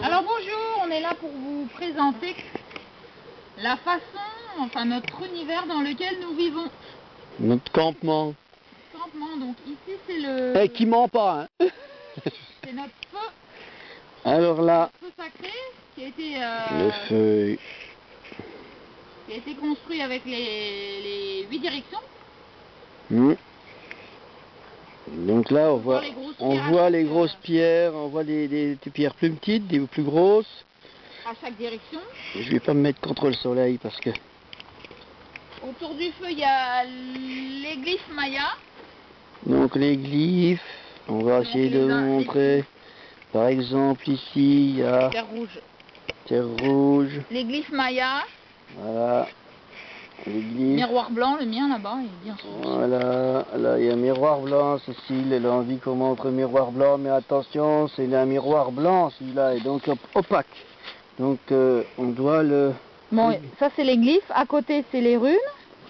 Alors bonjour, on est là pour vous présenter la façon, enfin notre univers dans lequel nous vivons. Notre campement. Campement, donc ici c'est le... Eh, qui ment pas, hein. C'est notre feu. Alors là, Notre feu sacré qui a été, le feu. qui a été construit avec les 8 directions. Donc là, on voit les grosses pierres, on voit des pierres plus petites, des plus grosses. À chaque direction. Je vais pas me mettre contre le soleil parce que... Autour du feu, il y a les glyphes mayas. Donc les glyphes, on va essayer de vous montrer. Par exemple, ici, il y a... Terre rouge. Terre rouge. Les glyphes mayas. Voilà. Les glyphes. Miroir blanc, le mien là-bas, il est bien sûr. Voilà, là il y a un miroir blanc, Cécile, elle a envie qu'on montre un miroir blanc, mais attention, c'est un miroir blanc celui-là, et donc opaque. Donc on doit le... Bon, ça c'est les glyphes, à côté c'est les runes.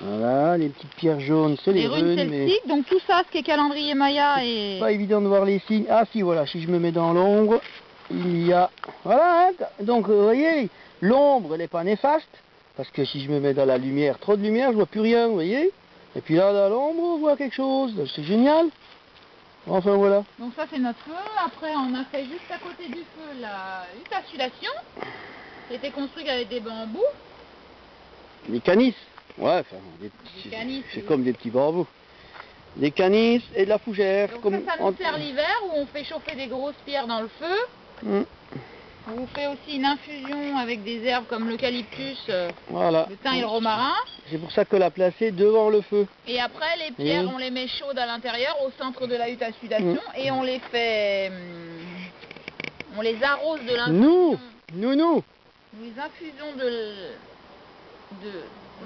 Voilà, les petites pierres jaunes, c'est les runes, celtiques, mais... donc tout ça, ce qui est calendrier maya et... Pas évident de voir les signes. Ah si, voilà, si je me mets dans l'ombre, il y a... Voilà, hein, donc vous voyez, l'ombre, elle n'est pas néfaste. Parce que si je me mets dans la lumière, trop de lumière, je vois plus rien, vous voyez. Et puis là, dans l'ombre, on voit quelque chose. C'est génial. Enfin, voilà. Donc ça, c'est notre feu. Après, on a fait juste à côté du feu la hutte à sudation, qui était construite avec des bambous. Des canisses. Ouais, enfin, c'est comme des petits bambous. Des canisses et de la fougère. Donc comme ça nous sert l'hiver, où on fait chauffer des grosses pierres dans le feu. On vous fait aussi une infusion avec des herbes comme l'eucalyptus, voilà. le thym et le romarin. C'est pour ça que la placer devant le feu. Et après, les pierres, on les met chaudes à l'intérieur, au centre de la hutte à sudation, et on les fait... on les arrose de l'infusion. Nous les infusons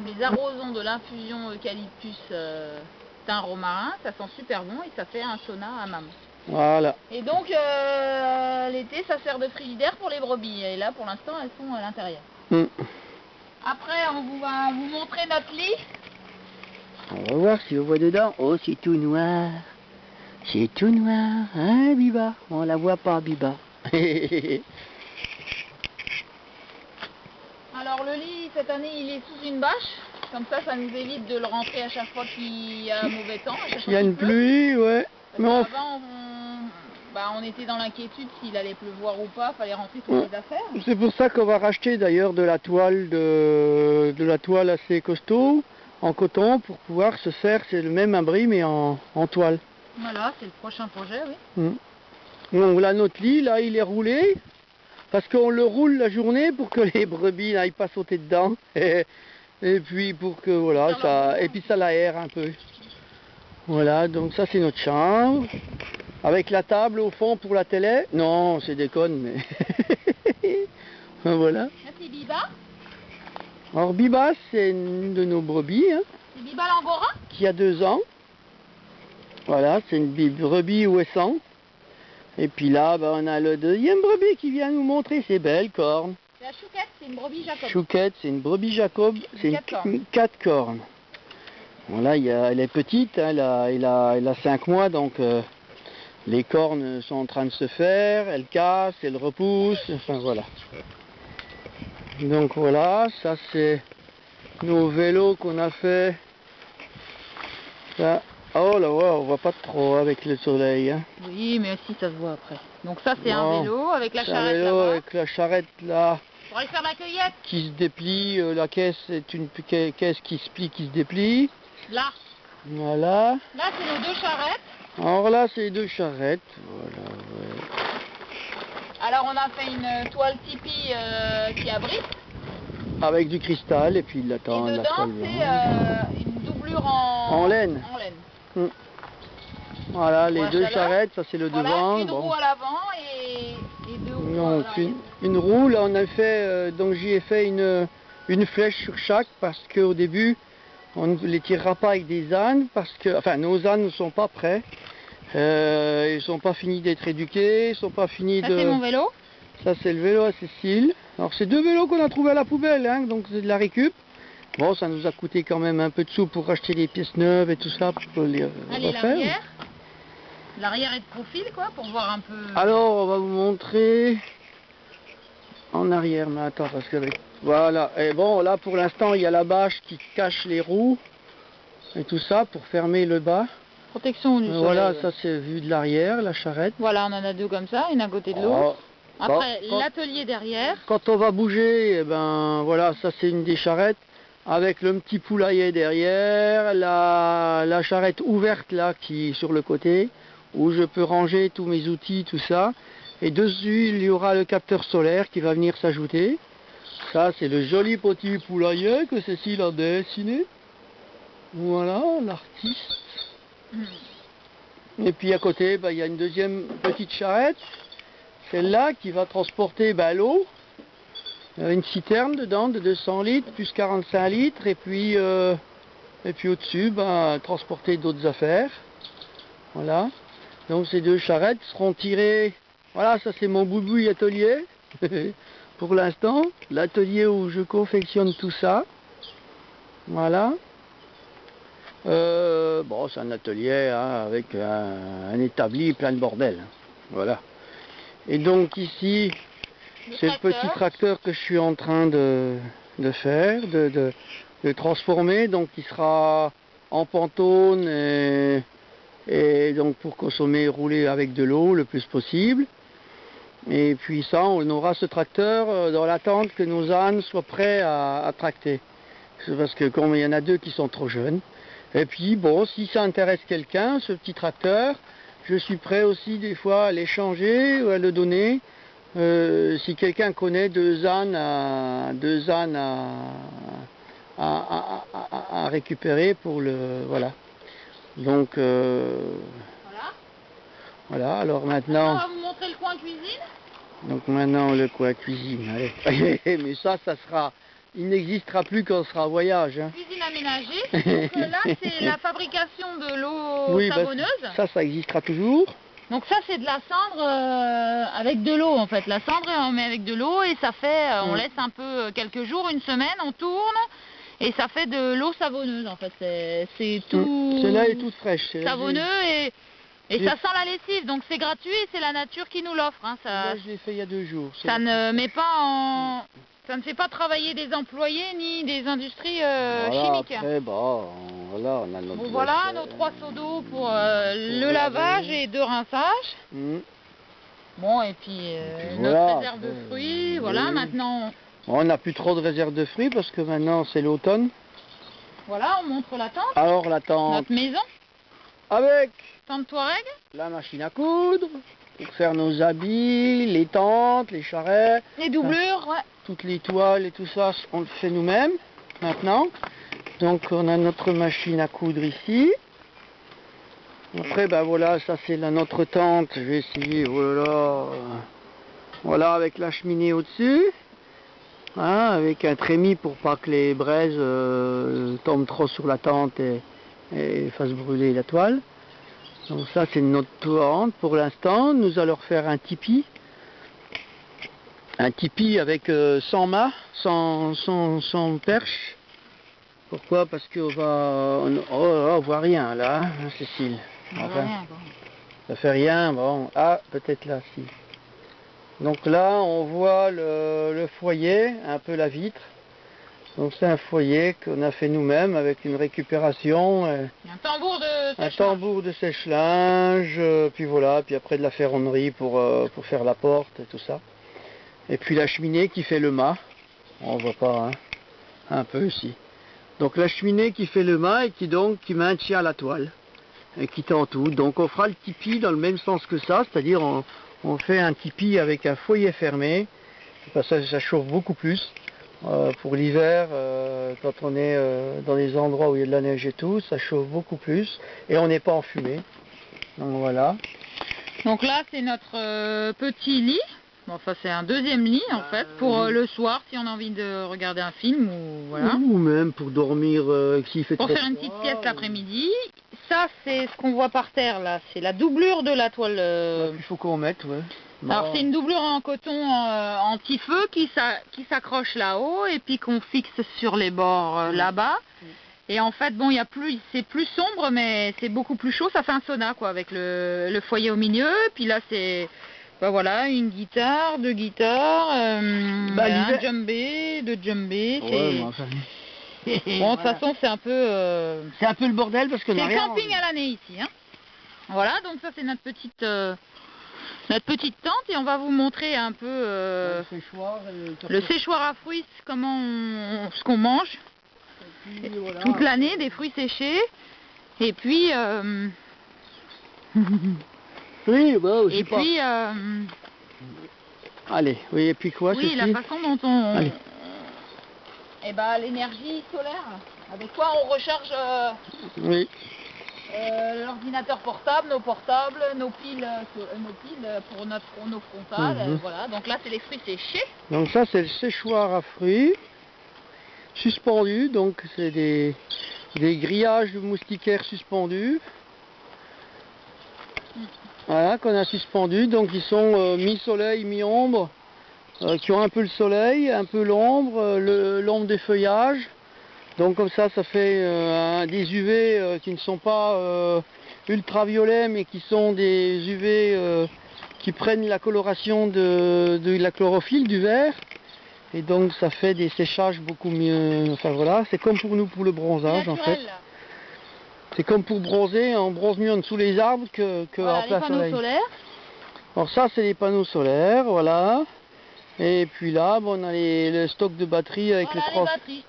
les arrosons de l'infusion eucalyptus, thym, romarin, ça sent super bon et ça fait un sauna hammam. Voilà. Et donc l'été ça sert de frigidaire pour les brebis et là pour l'instant elles sont à l'intérieur. Après on va vous montrer notre lit. On va voir si on voit dedans. Oh, c'est tout noir. C'est tout noir, hein Biba? On la voit pas, Biba. Alors le lit cette année il est sous une bâche. Comme ça nous évite de le rentrer à chaque fois qu'il y a un mauvais temps. Il y a une pluie, ouais. Mais avant on était dans l'inquiétude s'il allait pleuvoir ou pas, fallait rentrer toutes les affaires. C'est pour ça qu'on va racheter d'ailleurs de la toile assez costaud en coton pour pouvoir se faire, c'est le même abri mais en toile. Voilà, c'est le prochain projet, oui. Donc là notre lit, là il est roulé parce qu'on le roule la journée pour que les brebis n'aillent pas sauter dedans et puis pour que voilà, et puis ça l'aère un peu. Voilà, donc ça c'est notre chambre. Avec la table au fond pour la télé. Non, c'est déconne, mais... voilà. Là, c'est Biba. Alors Biba, c'est une de nos brebis. Hein, c'est Biba l'Angora. Qui a 2 ans. Voilà, c'est une brebis ouessant. Et puis là, on a le deuxième brebis qui vient nous montrer ses belles cornes. C'est la Chouquette, c'est une brebis Jacob. Chouquette, c'est une brebis Jacob. C'est une 4 cornes. Bon là, elle est petite, hein, elle a 5 mois, donc... les cornes sont en train de se faire, elles cassent, elles repoussent, enfin voilà. Donc voilà, ça c'est nos vélos qu'on a fait. Ça. Oh là, ouais, on voit pas trop avec le soleil. Hein. Oui, mais si ça se voit après. Donc ça c'est un vélo avec la charrette là-bas. Un vélo avec la charrette là. Pour aller faire la cueillette. Qui se déplie, la caisse est une caisse qui se plie, qui se déplie. Là. Voilà. Là c'est nos 2 charrettes. Alors là, c'est 2 charrettes. Voilà, ouais. Alors on a fait une toile tipi qui abrite. Avec du cristal et puis il attend. Et dedans, c'est une doublure en laine. Voilà, les 2 charrettes, ça c'est le devant. Une roue à l'avant et 2 roues. Donc une roue, là on a fait, donc j'y ai fait une flèche sur chaque parce qu'au début, on ne les tirera pas avec des ânes parce que, enfin, nos ânes ne sont pas prêts. Ils ne sont pas finis d'être éduqués, ils sont pas finis de... Ça c'est mon vélo. Ça c'est le vélo à Cécile. Alors c'est 2 vélos qu'on a trouvé à la poubelle, hein, donc c'est de la récup. Bon, ça nous a coûté quand même un peu de sous pour racheter des pièces neuves et tout ça pour les refaire. L'arrière est de profil quoi, pour voir un peu... Alors on va vous montrer en arrière, mais attends, parce que voilà. Et bon, là pour l'instant, il y a la bâche qui cache les roues et tout ça pour fermer le bas. Protection du soleil. Voilà, ça c'est vu de l'arrière, la charrette. Voilà, on en a deux comme ça, une à côté de l'autre. Après, l'atelier derrière. Quand on va bouger, eh ben voilà, ça c'est une des charrettes avec le petit poulailler derrière, la charrette ouverte là qui est sur le côté où je peux ranger tous mes outils, tout ça. Et dessus, il y aura le capteur solaire qui va venir s'ajouter. Ça, c'est le joli petit poulailler que Cécile a dessiné. Voilà, l'artiste. Et puis à côté, il y a une deuxième petite charrette. Celle-là qui va transporter l'eau. Une citerne dedans de 200 litres, plus 45 litres. Et puis au-dessus, transporter d'autres affaires. Voilà. Donc ces deux charrettes seront tirées. Voilà, ça c'est mon boubouille atelier. Pour l'instant, l'atelier où je confectionne tout ça. Voilà. Bon, c'est un atelier avec un établi plein de bordel. Voilà. Et donc ici, c'est le petit tracteur que je suis en train de faire, de transformer. Donc il sera en pantone et donc pour consommer, rouler avec de l'eau le plus possible. Et puis ça, on aura ce tracteur dans l'attente que nos ânes soient prêts à tracter. C'est parce que comme il y en a deux qui sont trop jeunes. Et puis bon, si ça intéresse quelqu'un, ce petit tracteur, je suis prêt aussi des fois à l'échanger ou à le donner. Si quelqu'un connaît deux ânes à récupérer pour le... Voilà. Donc... Voilà, alors maintenant... On va vous montrer le coin cuisine. Donc maintenant le coin cuisine, allez. Mais ça sera... Il n'existera plus quand on sera en voyage. Hein. Cuisine aménagée. Donc là, c'est la fabrication de l'eau savonneuse. Ça existera toujours. Donc ça, c'est de la cendre avec de l'eau en fait. La cendre, on met avec de l'eau et ça fait... on laisse un peu quelques jours, une semaine, on tourne. Et ça fait de l'eau savonneuse en fait. C'est tout... Celle-là est toute fraîche. Savonneux et ça sent la lessive. Donc c'est gratuit et c'est la nature qui nous l'offre. Hein. Là, je l'ai fait il y a 2 jours. Ça ne met pas en... Ça ne fait pas travailler des employés ni des industries chimiques. Après, voilà, on a notre... Bon, voilà nos 3 seaux d'eau pour le lavage et 2 rinçages. Bon, et puis notre réserve de fruits. Voilà, maintenant... On n'a plus trop de réserve de fruits parce que maintenant c'est l'automne. Voilà, on montre la tente. Alors la tente. Notre maison. Avec tente Touareg. La machine à coudre. Pour faire nos habits, les tentes, les charrettes. Les doublures, toutes les toiles et tout ça, on le fait nous-mêmes maintenant. Donc on a notre machine à coudre ici. Après, voilà, ça c'est notre tente. Je vais essayer, voilà, avec la cheminée au-dessus. Hein, avec un trémis pour pas que les braises tombent trop sur la tente et fassent brûler la toile. Donc ça c'est notre tente pour l'instant. Nous allons faire un tipi. Un tipi avec 100 mâts, 100 perches. Pourquoi? Parce qu'on voit rien là, hein, Cécile. Ça fait rien, bon. Ah, peut-être là, si. Donc là, on voit le foyer, un peu la vitre. Donc c'est un foyer qu'on a fait nous-mêmes avec une récupération. Un tambour de sèche-linge. Puis voilà, puis après de la ferronnerie pour faire la porte et tout ça. Et puis la cheminée qui fait le mât. On voit pas, hein. Un peu ici. Donc la cheminée qui fait le mât et qui maintient la toile. Et qui tend tout. Donc on fera le tipi dans le même sens que ça, c'est-à-dire on fait un tipi avec un foyer fermé. Parce que ça chauffe beaucoup plus. Pour l'hiver, quand on est dans des endroits où il y a de la neige et tout, ça chauffe beaucoup plus. Et on n'est pas enfumé. Donc voilà. Donc là c'est notre petit lit. Bon, ça c'est un deuxième lit en fait, pour le soir si on a envie de regarder un film ou voilà. Ou même pour dormir s'il fait pour faire une petite sieste l'après-midi. Ça c'est ce qu'on voit par terre là, c'est la doublure de la toile. Il faut qu'on mette, ouais. Alors c'est une doublure en coton anti-feu qui s'accroche là-haut et puis qu'on fixe sur les bords là-bas. Et en fait, bon, c'est plus sombre, mais c'est beaucoup plus chaud. Ça fait un sauna, quoi, avec le foyer au milieu. Puis là, c'est Bah voilà, une guitare, 2 guitares, un djembé, 2 djembés. Ouais, enfin... Bon, de toute façon, c'est un peu... C'est un peu le bordel parce que... C'est le camping à l'année ici. Hein. Voilà, donc ça c'est notre petite tente et on va vous montrer un peu le séchoir à fruits, ce qu'on mange. Puis, voilà, toute l'année, des fruits séchés. Et puis... oui, bah, et puis... Allez, oui, et puis quoi? Oui, la façon dont on... Eh ben, l'énergie solaire, avec quoi on recharge oui. L'ordinateur portable, nos portables, nos piles pour nos frontales. Voilà. Donc là, c'est les fruits séchés. Donc ça, c'est le séchoir à fruits suspendu. Donc c'est des grillages de moustiquaires suspendus. Voilà, qu'on a suspendus. Donc ils sont mi-soleil, mi-ombre. Qui ont un peu le soleil, un peu l'ombre, l'ombre des feuillages. Donc comme ça, ça fait des UV qui ne sont pas ultraviolets, mais qui sont des UV qui prennent la coloration de la chlorophylle du vert. Et donc ça fait des séchages beaucoup mieux. Enfin voilà, c'est comme pour nous pour le bronzage en fait. C'est comme pour bronzer, on bronze mieux en dessous les arbres que voilà, en plein soleil. Les panneaux solaires. Alors ça, c'est les panneaux solaires, voilà. Et puis là, bon, on a le stock de batteries avec voilà, les 3. Batteries.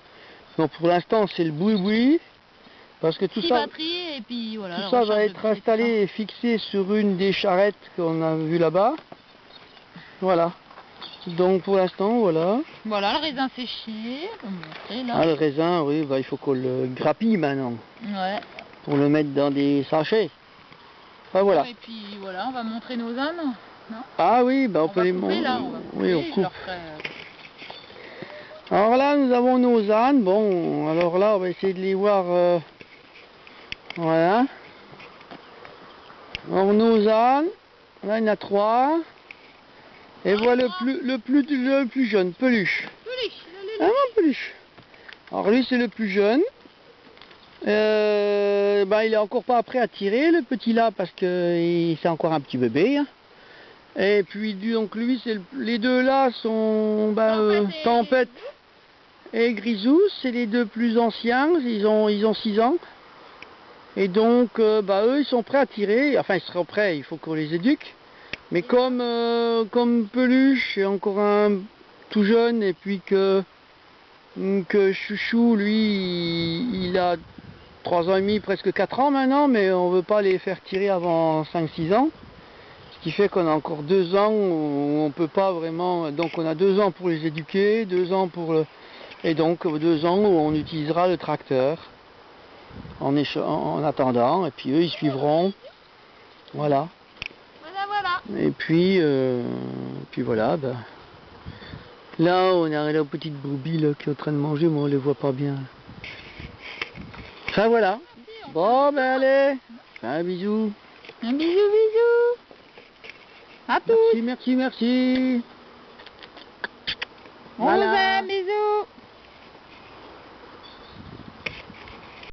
Donc pour l'instant, c'est le boui-boui. Parce que tout ça, batteries, et puis, voilà, tout ça va être installé et fixé sur une des charrettes qu'on a vues là-bas. Voilà. Donc pour l'instant, voilà. Voilà, le raisin séché. Montrer, là. Ah, le raisin, oui, bah, il faut qu'on le grappille maintenant. Ouais. Pour le mettre dans des sachets. Enfin, voilà. Et puis voilà, on va montrer nos ânes. Non, ah oui, bah, on peut les montrer. Oui, on coupe. Alors là, nous avons nos ânes. Bon, alors là, on va essayer de les voir. Voilà. Alors nos ânes, là il y en a 3. Et voilà le plus jeune, Peluche. Ah non, Peluche. Alors lui c'est le plus jeune. Ben, il est encore pas prêt à tirer, le petit là, parce que c'est encore un petit bébé. Hein. Et puis donc lui, les deux là sont Tempête et Grisou, c'est les deux plus anciens, ils ont 6 ans. Et donc eux ils sont prêts à tirer, enfin ils seront prêts, il faut qu'on les éduque. Mais comme Peluche est encore un tout jeune et puis que Chouchou lui il a 3 ans et demi, presque 4 ans maintenant, mais on veut pas les faire tirer avant 5-6 ans. Ce qui fait qu'on a encore 2 ans où on peut pas vraiment, donc on a 2 ans pour les éduquer, 2 ans pour et donc 2 ans où on utilisera le tracteur en attendant, et puis eux ils suivront. Voilà. Et puis voilà, ben, là on a la petite brebis là, qui est en train de manger, mais on les voit pas bien. Enfin voilà. Bon ben allez, un bisou. Un bisou. À tous. Merci. On vous aime, bisous.